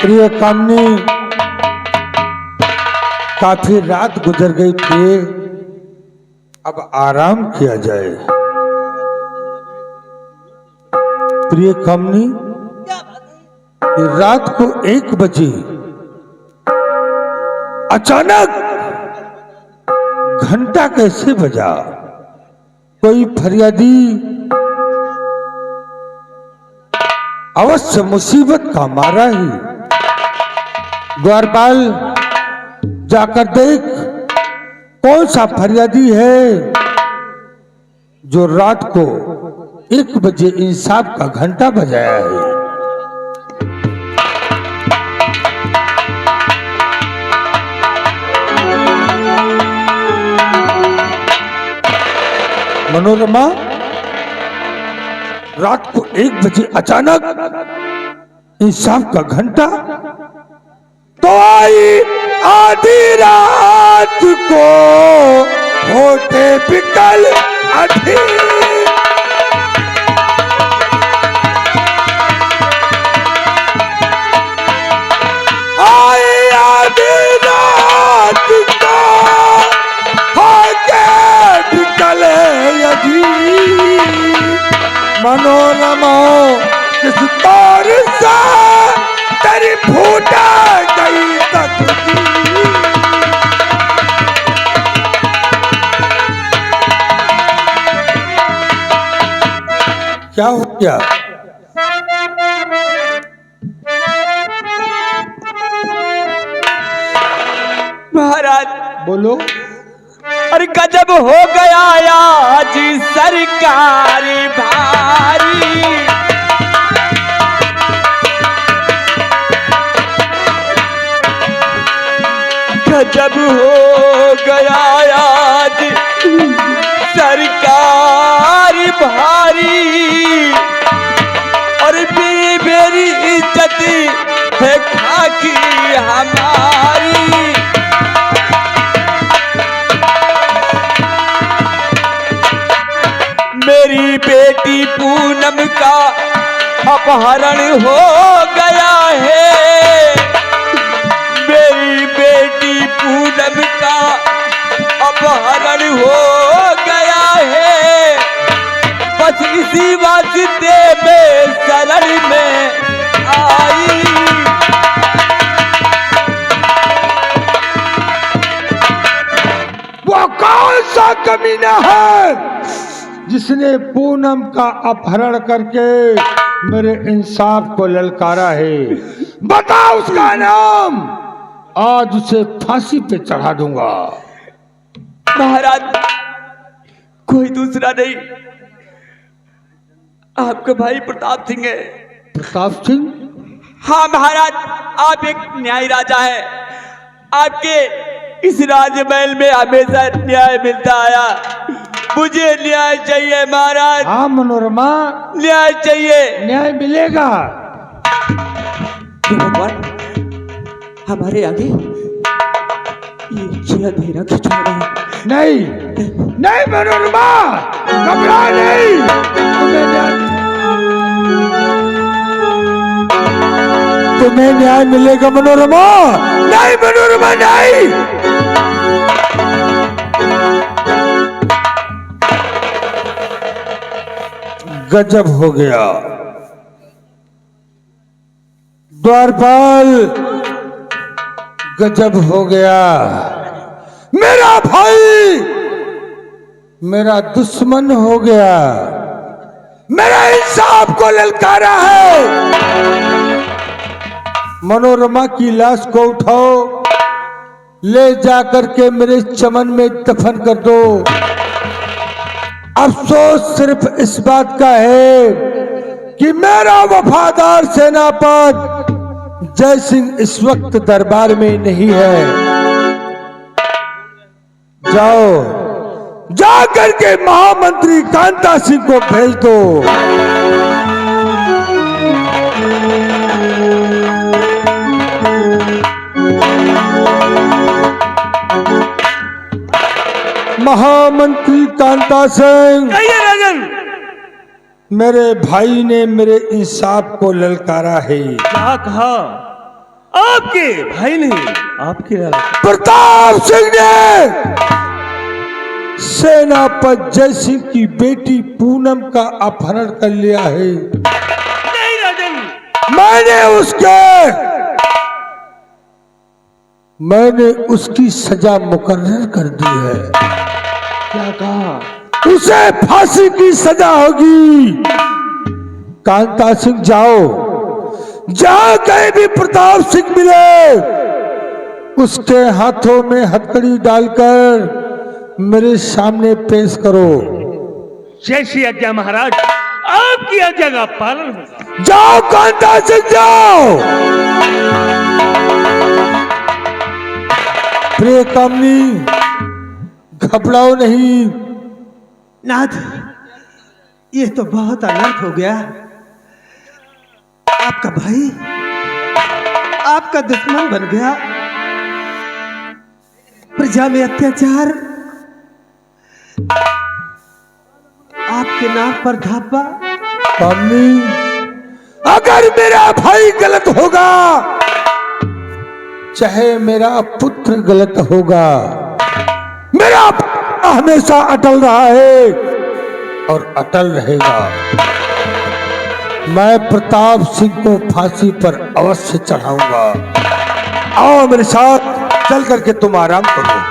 प्रिय कामनी, काफी रात गुजर गई थी, अब आराम किया जाए। प्रिय कामनी, रात को 1 बजे अचानक घंटा कैसे बजा? कोई फरियादी अवश्य मुसीबत का मारा ही। द्वारपाल, जाकर देख कौन सा फरियादी है जो रात को 1 बजे इंसाफ का घंटा बजाया है। मनोरमा, रात को 1 बजे अचानक इंसाफ का घंटा तो आई आधी रात को होते बिकल अधी। आई आधी रात को होते बिकल अधी। मनोरमा, किस तौर से तेरी फूटा गई तकदीर। क्या हो गया? महाराज, बोलो। अरे गजब हो गया आज सरकारी भारी। गजब हो गया आज सरकारी भारी। और मेरी इज्जत है खाकी हमारी। मेरी बेटी पूनम का अपहरण हो गया है। मेरी बेटी पूनम का अपहरण हो गया है। बस इसी वास्ते में शरण में आई। वो कौन सा कमीना है जिसने पूनम का अपहरण करके मेरे इंसाफ को ललकारा है? बता उसका नाम, आज उसे फांसी पे चढ़ा दूंगा। महाराज, कोई दूसरा नहीं, आपका भाई प्रताप सिंह है। प्रताप सिंह? हाँ महाराज, आप एक न्यायी राजा है। आपके इस राजमहल में हमेशा न्याय मिलता आया। मुझे न्याय चाहिए महाराज। हाँ मनोरमा, न्याय चाहिए। न्याय मिलेगा। भगवान, हमारे आगे ये अंधेरा क्यों छा रहा है? नहीं नहीं मनोरमा, घबरा नहीं। तुम्हें न्याय मिलेगा मनोरमा। नहीं मनोरमा, नहीं। गजब हो गया। द्वारपाल, गजब हो गया। मेरा भाई मेरा दुश्मन हो गया। मेरा इंसाफ को ललकारा है। मनोरमा की लाश को उठाओ, ले जाकर के मेरे चमन में दफन कर दो। अफसोस सिर्फ इस बात का है कि मेरा वफादार सेनापति जय सिंह इस वक्त दरबार में नहीं है। जाओ, जाकर के महामंत्री कांता सिंह को भेज दो। महामंत्री कांता सिंह, राजन, मेरे भाई ने मेरे इंसाफ को ललकारा है। क्या कहा? आपके भाई नहीं, आपके प्रताप सिंह ने सेनापति जय सिंह की बेटी पूनम का अपहरण कर लिया है। नहीं राजन, मैंने उसकी सजा मुकर्रर कर दी है। क्या कहा? उसे फांसी की सजा होगी। कांता सिंह जाओ, जहां कहीं भी प्रताप सिंह मिले उसके हाथों में हथकड़ी डालकर मेरे सामने पेश करो। जैसी आज्ञा महाराज, आपकी आज्ञा का पालन होगा। जाओ कांता सिंह जाओ। प्रिय कामनी, घबराओ नहीं। नाथ, ये तो बहुत अनर्थ हो गया। आपका भाई आपका दुश्मन बन गया। प्रजा में अत्याचार, आपके नाम पर धापा। कामनी, अगर मेरा भाई गलत होगा चाहे मेरा पुत्र गलत होगा, मेरा हमेशा अटल रहा है और अटल रहेगा। मैं प्रताप सिंह को फांसी पर अवश्य चढ़ाऊंगा। आओ मेरे साथ, चल करके तुम आराम करो।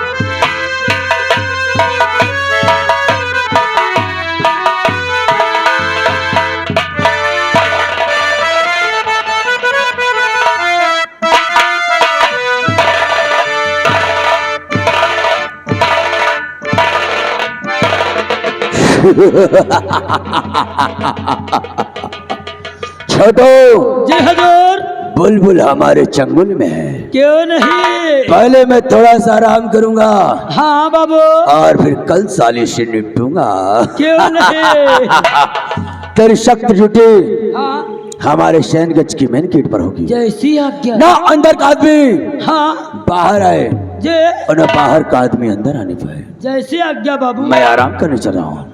छोटो, जी हजूर। बुलबुल हमारे चंगुल में है। क्यों नहीं? पहले मैं थोड़ा सा आराम करूंगा हाँ बाबू। और फिर कल साली से निपटूंगा। क्यों नहीं? तेरी शक्ति जुटी हाँ, हमारे शयनगंज की मेन गेट पर होगी। जैसी आज्ञा। ना अंदर का आदमी हाँ बाहर आए जे, और ना बाहर का आदमी अंदर आने पाए। जैसी आज्ञा बाबू। मैं आराम करने चल रहा हूँ।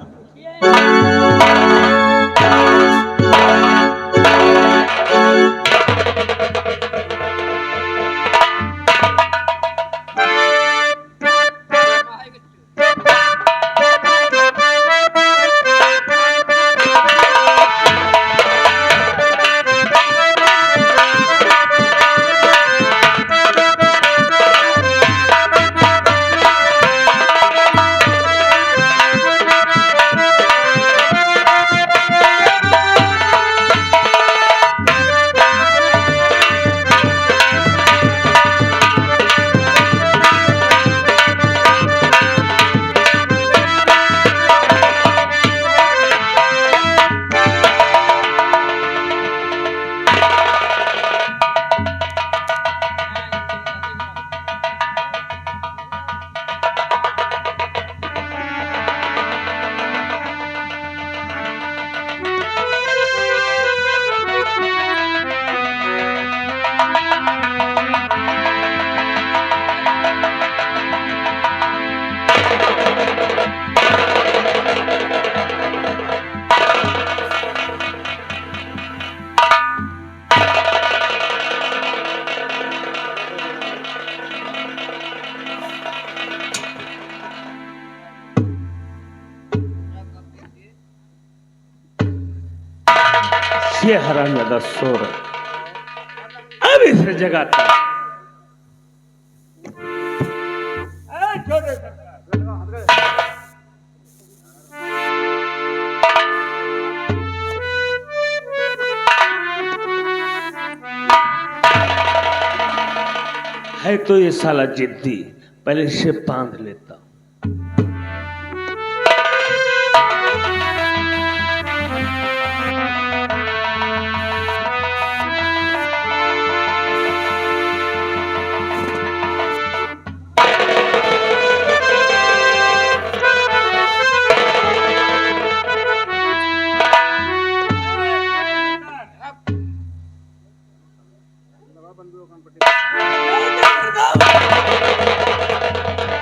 ये हरामजादा सो रहा, अब इसे जगाता। है तो ये साला जिद्दी, पहले इसे बांध लेता।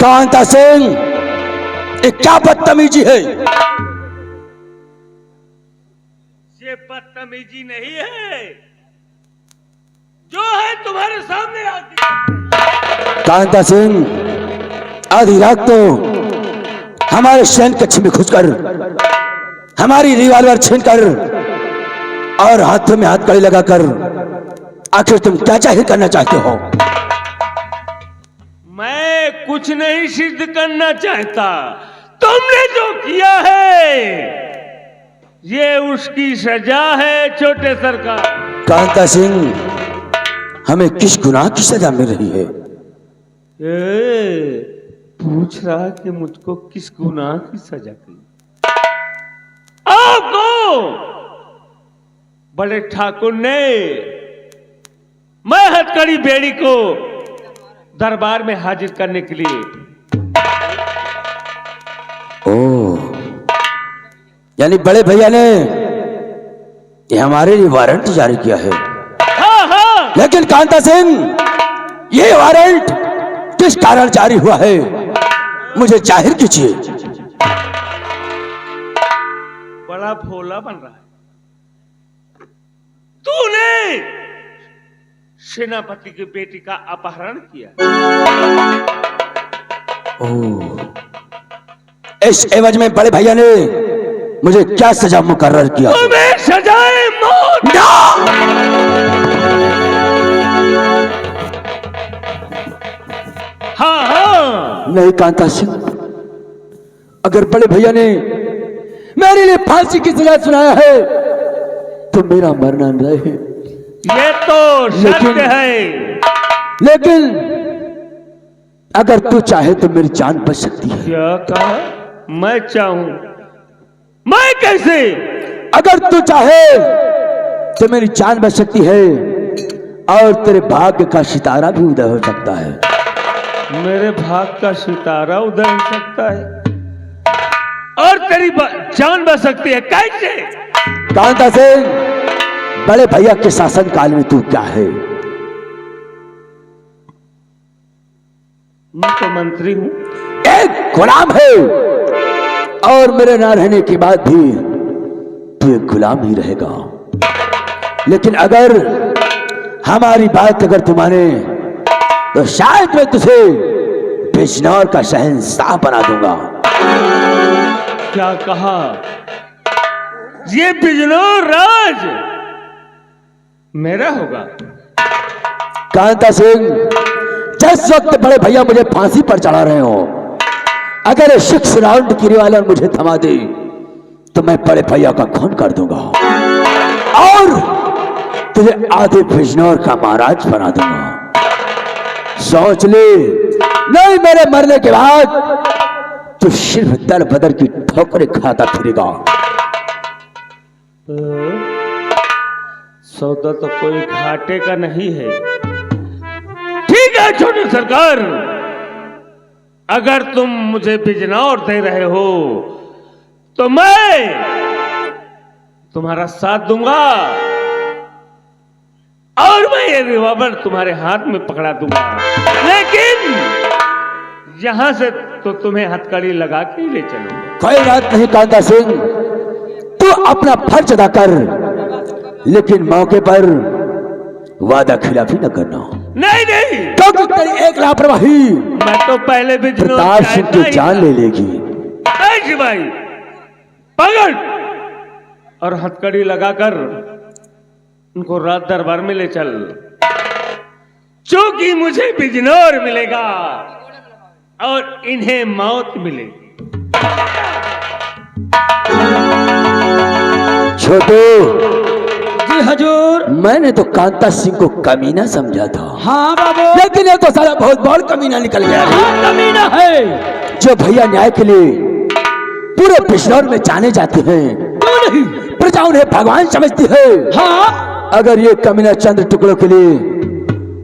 कांता सिंह, ये क्या बदतमीजी है? ये बदतमीजी नहीं है, जो है तो तुम्हारे सामने आती। कांता सिंह, आधी रात तो हमारे शयन कक्ष में घुसकर हमारी रिवॉल्वर छीनकर और हाथों में हाथ कड़ी लगाकर आखिर तुम क्या जाहिर करना चाहते हो? मैं कुछ नहीं सिद्ध करना चाहता। तुमने जो किया है ये उसकी सजा है छोटे सरकार। कांता सिंह, हमें किस गुनाह की सजा मिल रही है? पूछ रहा कि मुझको किस गुनाह की सजा की? आपको बड़े ठाकुर ने मैं हथकड़ी बेड़ी को दरबार में हाजिर करने के लिए। ओह, यानी बड़े भैया ने ये हमारे लिए वारंट जारी किया है। हाँ हाँ, लेकिन कांता सिंह, ये वारंट किस कारण जारी हुआ है, मुझे जाहिर कीजिए। बड़ा भोला बन रहा है। तूने सेनापति की बेटी का अपहरण किया। ओह, इस एवज में बड़े भैया ने मुझे क्या सजा मुकर्रर किया? तुम्हें सजाए मौत। हाँ हाँ, नहीं कांता सिंह, अगर बड़े भैया ने मेरे लिए फांसी की सजा सुनाया है तो मेरा मरना न रहे। ये तो सत्य है। लेकिन अगर तू चाहे तो मेरी जान बच सकती है। क्या कहा? मैं चाहूं? मैं कैसे? अगर तू चाहे तो मेरी जान बच सकती है और तेरे भाग्य का सितारा भी उदय हो सकता है। मेरे भाग का सितारा उदय हो सकता है और तेरी जान बच सकती है। कैसे? कांता सिंह, बड़े भैया के शासन काल में तू क्या है? मैं तो मंत्री हूं। एक गुलाम है और मेरे ना रहने के बाद भी तू एक गुलाम ही रहेगा। लेकिन अगर हमारी बात अगर तू माने तो शायद मैं तुझे बिजनौर का शहंशाह बना दूंगा। क्या कहा? ये बिजनौर राज मेरा होगा? कांता सिंह, जिस वक्त बड़े भैया मुझे फांसी पर चढ़ा रहे हो, अगर 6 राउंड की रिवॉल्वर मुझे थमा दे तो मैं बड़े भैया का खून कर दूंगा और तुझे आधे बिजनौर का महाराज बना दूंगा। सोच ले, नहीं मेरे मरने के बाद तू सिर्फ दर बदर की ठोकरें खाता फिरेगा। सौदा तो कोई घाटे का नहीं है। ठीक है छोटे सरकार, अगर तुम मुझे बिजनौर दे रहे हो तो मैं तुम्हारा साथ दूंगा और मैं ये रिवॉल्वर तुम्हारे हाथ में पकड़ा दूंगा। लेकिन यहां से तो तुम्हें हथकड़ी लगा के ही ले चलूंगा। कोई बात नहीं कांता सिंह, तू अपना फर्ज अदा कर, लेकिन मौके पर वादा खिलाफी न करना। नहीं नहीं, क्योंकि तेरी एक लापरवाही मैं तो पहले भी प्रताप सिंह की जान ले लेगी। भाई पकड़ और हथकड़ी लगाकर उनको रात दरबार में ले चल, क्योंकि मुझे बिजनौर मिलेगा और इन्हें मौत मिलेगी। छोटू, जी हजूर। मैंने तो कांता सिंह को कमीना समझा था। हाँ बाबू। लेकिन ये तो साला बहुत बड़ा कमीना निकल गया है। हाँ, कमीना है। जो भैया न्याय के लिए पूरे बिजनौर में जाने जाते हैं, क्यों नहीं? प्रजा उन्हें भगवान समझती है। हाँ, अगर ये कमीना चंद टुकड़ों के लिए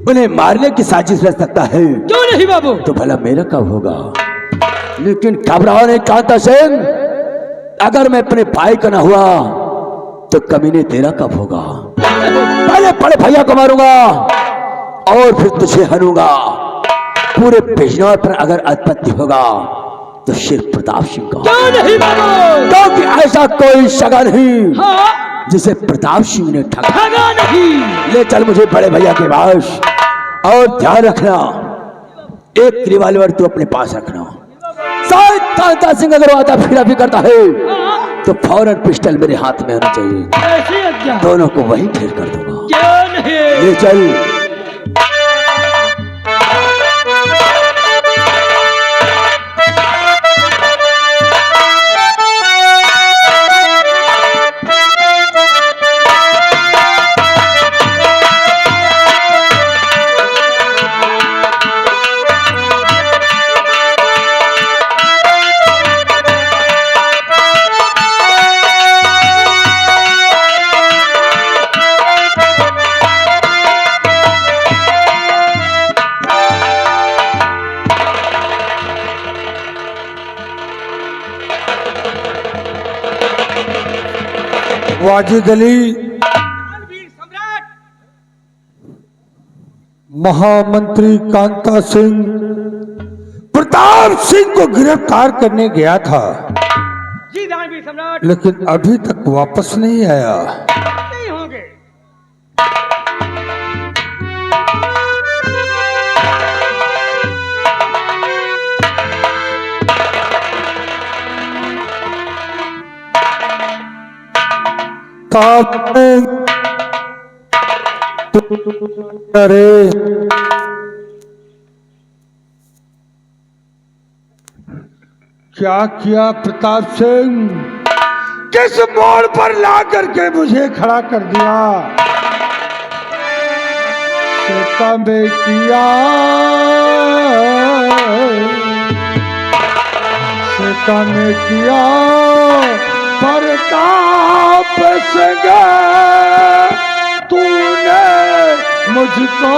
उन्हें मारने की साजिश रच सकता है क्यों नहीं बाबू? तो भला मेरा कब होगा? लेकिन घबराओ नहीं कांता सिंह, अगर मैं अपने भाई का ना हुआ तो कमीने तेरा कब होगा? पहले बड़े भैया को मारूंगा और फिर तुझे हनूंगा। पूरे बिजनौर पर अगर आधिपत्य होगा तो सिर्फ प्रताप सिंह का। क्यों नहीं बाबू? क्योंकि ऐसा कोई सगा नहीं हाँ, जिसे प्रताप सिंह ने ठगा। ठगा नहीं। ले चल मुझे बड़े भैया के पास, और ध्यान रखना एक रिवॉल्वर तू अपने पास रखना। शायद कांता सिंह अगर आता फिर भी करता है तो फौरन पिस्टल मेरे हाथ में होना चाहिए। ऐसी आज्ञा। दोनों को वहीं ढेर कर दूंगा। क्यों नहीं? ले चल। वाजिद अली महामंत्री कांता सिंह प्रताप सिंह को गिरफ्तार करने गया था, जी दानवीर सम्राट। लेकिन अभी तक वापस नहीं आया। नहीं होंगे। अरे क्या किया प्रताप सिंह? किस मोड़ पर ला करके मुझे खड़ा कर दिया? सितम किया, सितम किया प्रताप सिंह, तूने मुझको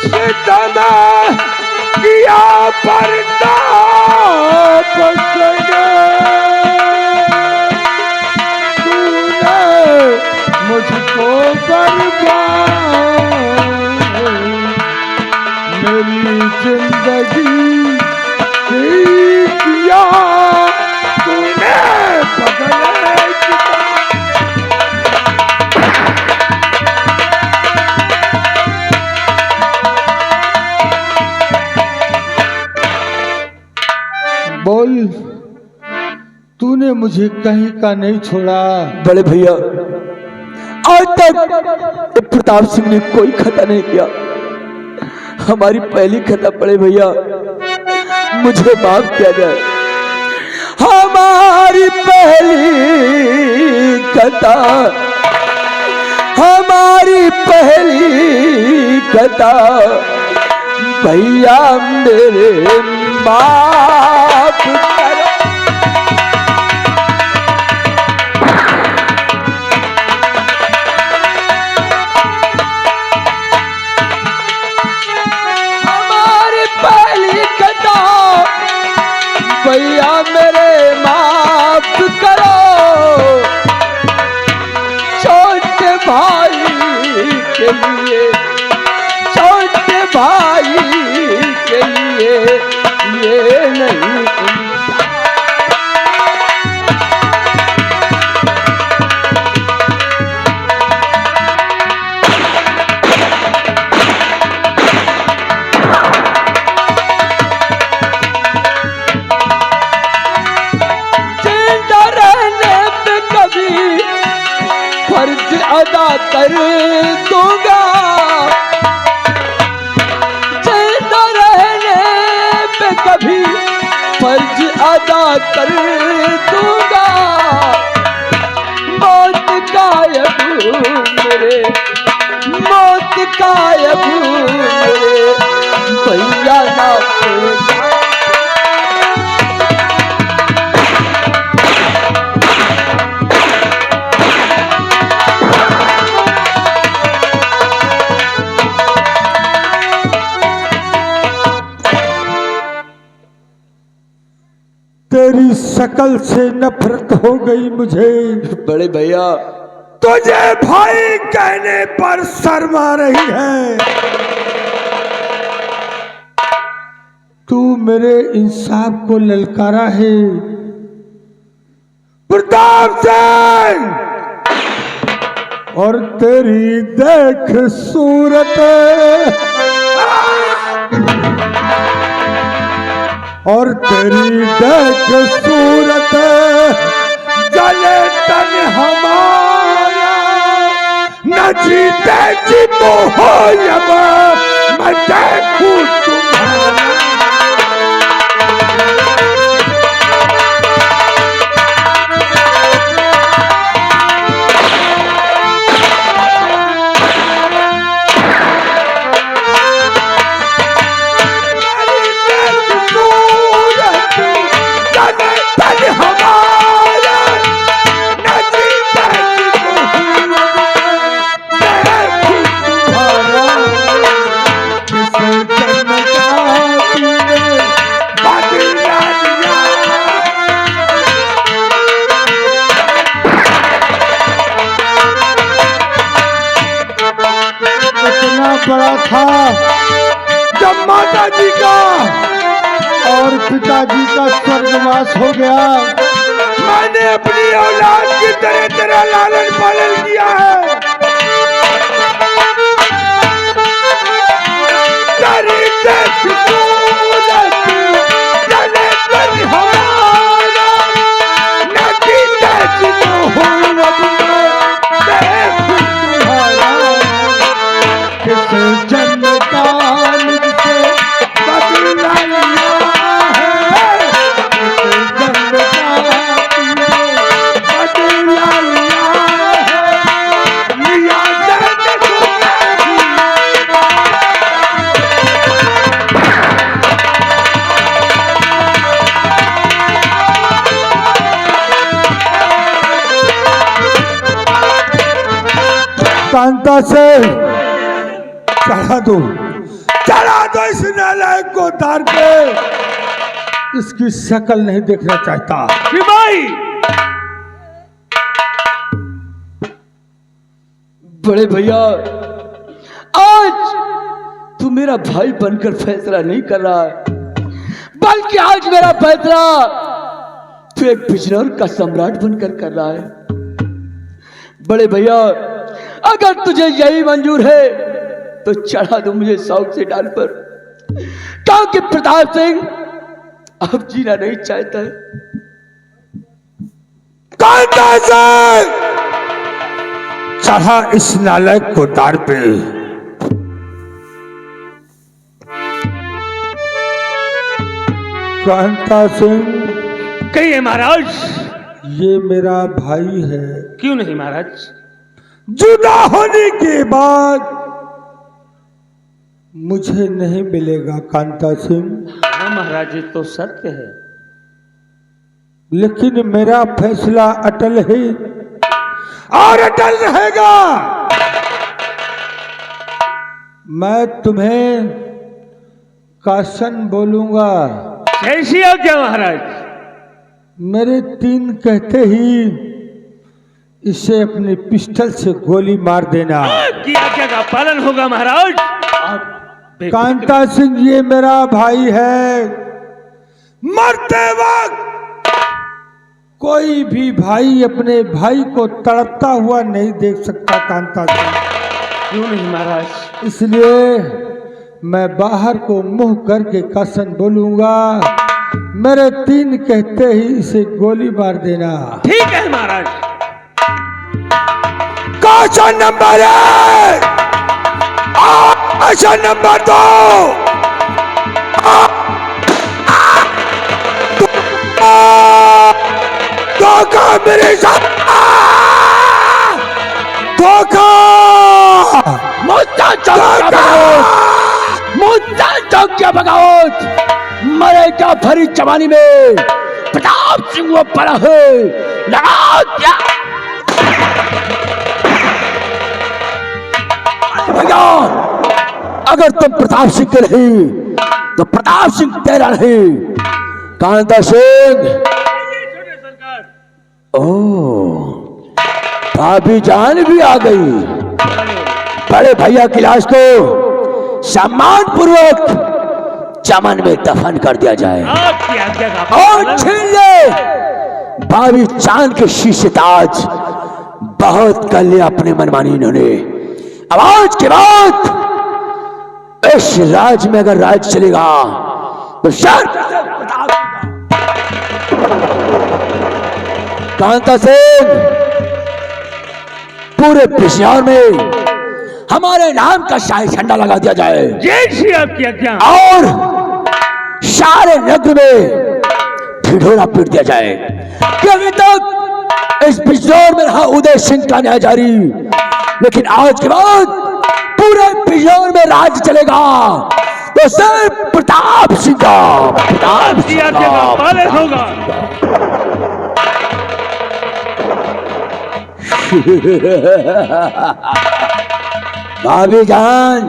सितम किया प्रताप सिंह, तूने मुझको बर्बाद, मेरी जिंदगी किया तूने बदले बोल, तूने मुझे कहीं का नहीं छोड़ा। बड़े भैया आज तक प्रताप सिंह ने कोई खता नहीं किया। हमारी पहली खता बड़े भैया, मुझे माफ किया जाए। हमारी पहली खता, हमारी पहली खता भैया मेरे माफ करो। भैया मेरे माफ करो, छोटे भाई के लिए, छोटे भाई के लिए ये नहीं अदा कर दूंगा, जिंदा रहने पे कभी फर्ज अदा कर दूंगा। मौत गायब मेरे, मौत गायब मेरे भैया ना तेरी शकल से नफरत हो गई मुझे। बड़े भैया तुझे भाई कहने पर शर्म आ रही है। तू मेरे इंसाफ को ललकारा है। प्रताप सिंह, और तेरी देख सूरत, और तेरी देख सूरत, जले तन हमारा, न जीते जी तो हो जब मैं देखूं तुम्हारा। बड़ा था जब माता जी का और पिताजी का स्वर्गवास हो गया। मैंने अपनी औलाद की तरह तरह लालन पालन किया है। तेरी देख सूरत, जले तन हमारा, न जीते जी तो हो रब मैं देखूं तुम्हारा। किस जन्म का मुझसे बदला लिया है, किस जन्म का तुमने बदला लिया है, लिया जन्म कांता से चढ़ा दो इस नालायक को तार पे। इसकी शक्ल नहीं देखना चाहता। भाई बड़े भैया, आज तू मेरा भाई बनकर फैसला नहीं कर रहा है, बल्कि आज मेरा फैसला तू एक बिजनौर का सम्राट बनकर कर रहा है। बड़े भैया, अगर तुझे यही मंजूर है तो चढ़ा दो मुझे शौक से डाल पर, क्योंकि प्रताप सिंह अब जीना नहीं चाहता है। कांता से चढ़ा इस नालायक को तार पे। कांता सिंह, कहिए महाराज। ये मेरा भाई है। क्यों नहीं महाराज? जुदा होने के बाद मुझे नहीं मिलेगा कांता सिंह। हाँ महाराज, ये तो सत्य है। लेकिन मेरा फैसला अटल है और अटल रहेगा। मैं तुम्हें कासन बोलूंगा। कैसी हो क्या महाराज? मेरे तीन कहते ही इसे अपनी पिस्टल से गोली मार देना। की आज्ञा का पालन होगा महाराज। कांता सिंह, ये मेरा भाई है। मरते वक्त कोई भी भाई अपने भाई को तड़पता हुआ नहीं देख सकता कांता सिंह। क्यों नहीं महाराज? इसलिए मैं बाहर को मुंह करके कसम बोलूंगा। मेरे तीन कहते ही इसे गोली मार देना। ठीक है महाराज। क्वेश्चन नंबर 1, क्वेश्चन नंबर 2, धोखा मेरे साथ, धोखा, मुद्दा चौक क्या बगावत, मरेगा भरी जवानी में प्रताप सिंह वो पड़ा है, लगाओ क्या भैया। अगर तुम प्रताप सिंह के नहीं तो प्रताप सिंह तेरा नहीं, कांता सिंह, ओ भाभी जान भी आ गई। बड़े भैया की लाश को सम्मान पूर्वक चमन में दफन कर दिया जाए और छीन ले भाभी चांद के शीशे ताज। बहुत कर लिया अपने मनमानी इन्होंने। अब आज के बाद इस राज में अगर राज चलेगा तो शायद कांता सिंह, पूरे पिशावर में हमारे नाम का शाही झंडा लगा दिया जाए। जैसी आपकी आज्ञा। और सारे नगर में ढिढोरा पीट दिया जाए कि अभी तक इस पिशावर में रहा उदय सिंह का न्याय जारी, लेकिन आज के बाद पूरे पिशावर में राज चलेगा तो सिर्फ प्रताप सिंह का। प्रताप सिंह का पालन होगा। भाभी जान,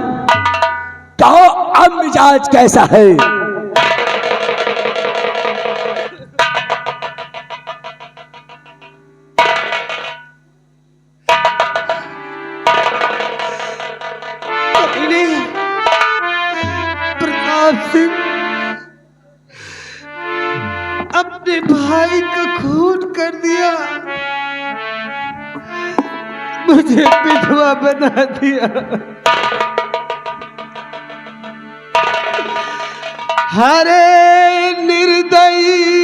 कहो अब मिजाज कैसा है? प्रताप सिंह अपने भाई का खून कर दिया, मुझे विधवा बना दिया। हरे निर्दयी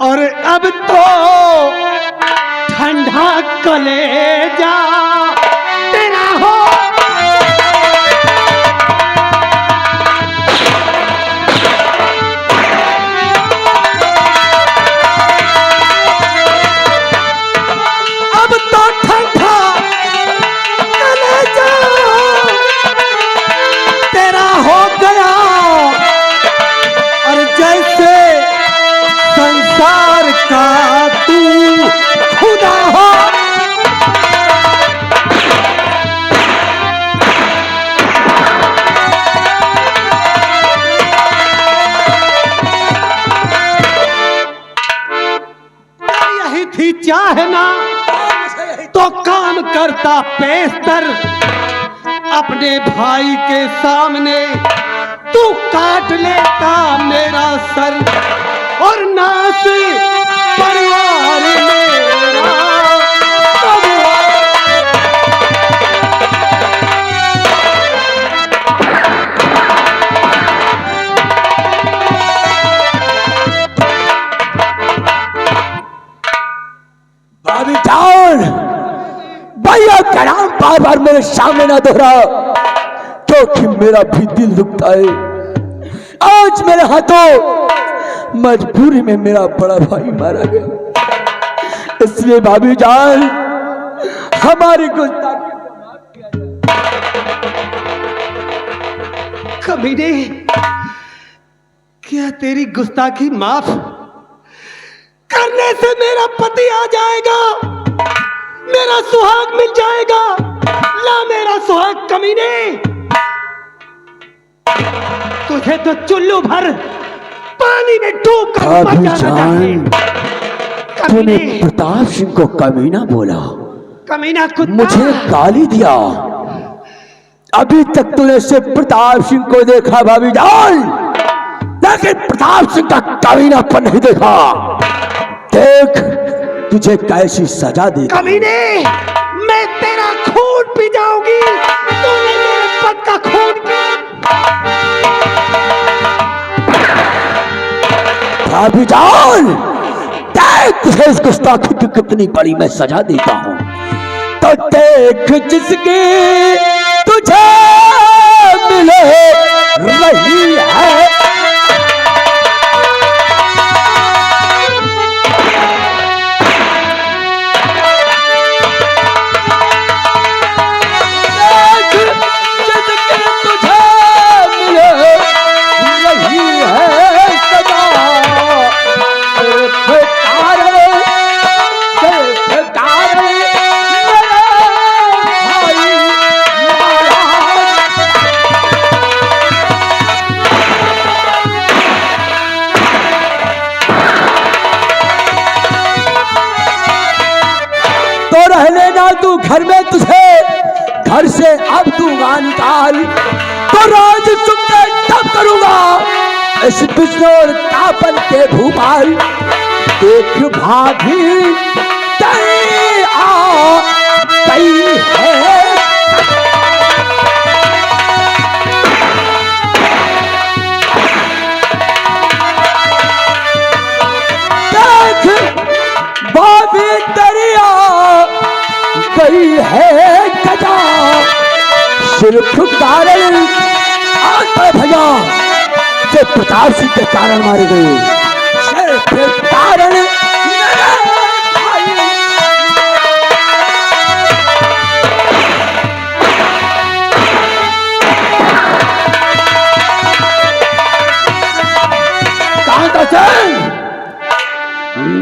और अब तो ठंडा कलेजा तेरा हो। अब तो ठंडा कलेजा तेरा हो गया, और जैसे संसार का तू खुदा हो। यही थी चाहना तो काम करता पेस्तर, अपने भाई के सामने तू काट लेता मेरा सर, और नास परिवार मेरा भाभी जान, भैया का नाम बार बार मेरे सामने ना दोहरा, क्योंकि मेरा भी दिल दुखता है। आज मेरे हाथों मजबूरी में मेरा बड़ा भाई मारा गया, इसलिए भाभी जान हमारी गुस्ताखी कमीने, क्या तेरी गुस्ताखी माफ करने से मेरा पति आ जाएगा, मेरा सुहाग मिल जाएगा? ला मेरा सुहाग कमीने, तुझे तो चुल्लू भर पानी में डूब कर मर जाना चाहिए। तूने प्रताप सिंह को कमीना बोला, कमीना कुत्ता, मुझे गाली दिया। अभी तक तूने सिर्फ प्रताप सिंह को देखा भाभी जान, लेकिन प्रताप सिंह का कमीनापन नहीं देखा। देख तुझे कैसी सजा दी। कमीने, मैं तेरा खून पी जाऊंगी, तूने मेरे पति का खून पिया। भाभी जान, देख तुझे इस गुस्ताखी की कितनी बड़ी मैं सजा देता हूँ। तो देख जिसकी तुझे मिले से अब दूंगा निकाल, तो राज सुनते तब करूंगा इस बिजनौर का बन के भूपाल। देख भाभी तेरी आ गई है, भाभी दरिया गई है गजा, सिर्फ कारण भैया जो प्रताप सिंह के कारण मारे गए, सिर्फ कारण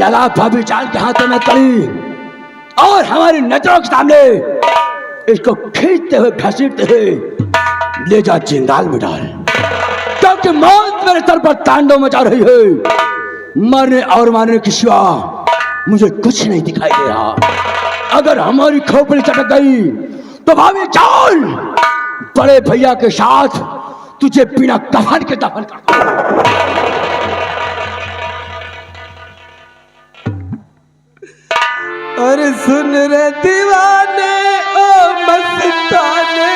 लगा भाभी चाल के हाथों में कड़ी और हमारी नजरों के सामने इसको खींचते हुए घसीटते हुए ले जा जिंदाल में डाल, क्योंकि मौत मेरे सर पर तांडव मचा रही है। मरने और मारने की सिवा मुझे कुछ नहीं दिखाई दे रहा। अगर हमारी खोपड़ी चटक गई तो भाभी चाल बड़े भैया के साथ तुझे बिना कफन के दफन कर। अरे सुन रे दीवाने ओ मस्ताने,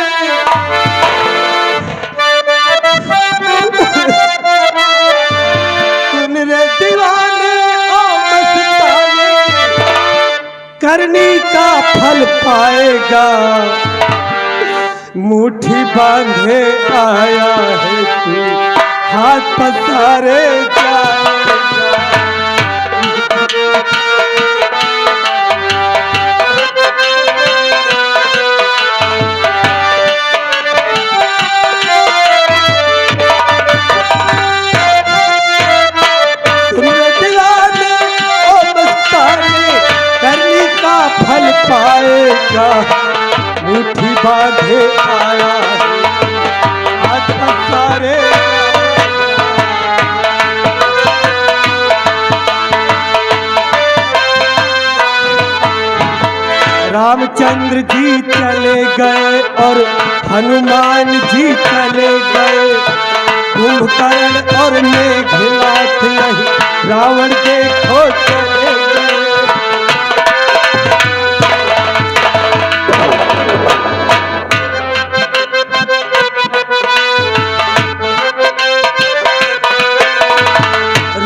सुन रे दीवाने ओ मस्ताने, करनी का फल पाएगा, मुट्ठी बांधे आया है तू, हाथ पसारे जाएगा। फल पाएगा, मुट्ठी बांधे आया है, हाथ पसारे। रामचंद्र जी चले गए और हनुमान जी चले गए, कुंभकर्ण और मेघनाथ नहीं, रावण देखो चले गए।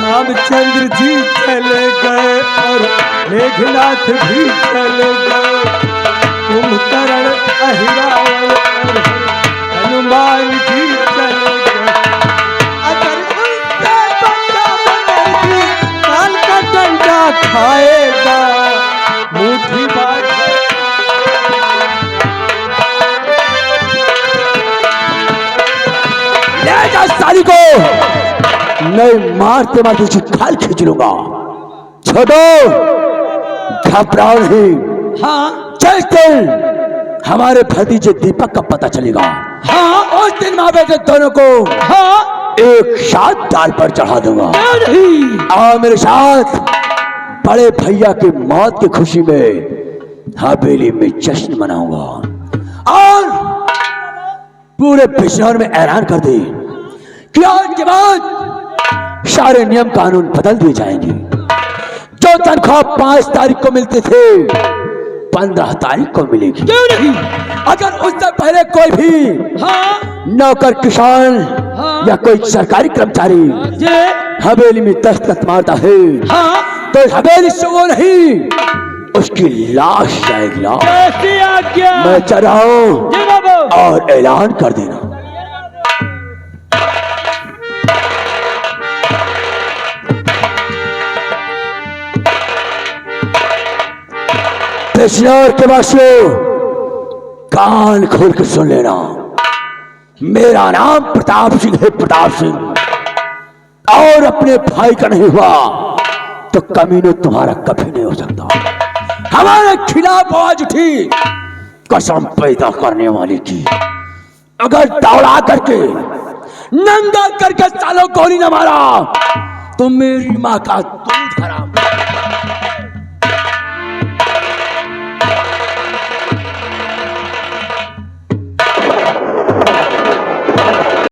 रामचंद्र जी चले गए और मेघनाथ भी चले गए, कुंभकर्ण अहिरावण और हनुमान जी चले गए। अगर उनसे बचा बनर्जी काल का डंडा खाएगा, मुट्ठी बांधे ले जा साली को, मैं मारते मारते उसकी खाल खींच लूंगा। छोड़ो, घबराओ नहीं। हाँ, चलते हमारे भतीजे दीपक का पता चलेगा। हाँ, उस दिन माँ बेटे दोनों को हाँ एक साथ डाल पर चढ़ा दूंगा। आओ मेरे साथ, बड़े भैया की मौत की खुशी में हवेली में जश्न मनाऊंगा और पूरे बिजनौर में ऐलान कर दे कि आज के बाद सारे नियम कानून बदल दिए जाएंगे। जो तनख्वाह 5 तारीख को मिलते थे 15 तारीख को मिलेगी। क्यों नहीं? अगर उससे पहले कोई भी नौकर किसान या कोई सरकारी कर्मचारी हवेली में दस्तखत मारता है तो हवेली से वो नहीं, उसकी लाश जाएगी। मैं चल रहा हूं और ऐलान कर देना। बिजनौर के वासियों, कान खोल कर सुन लेना, मेरा नाम प्रताप सिंह है, प्रताप सिंह। और अपने भाई का नहीं हुआ तो कमीने तुम्हारा कभी नहीं हो सकता। हमारे खिलाफ आवाज उठी कसम पैदा करने वाली की, अगर दौड़ा करके नंगा करके सालों गोली न मारा तो मेरी माँ का दूध हराम।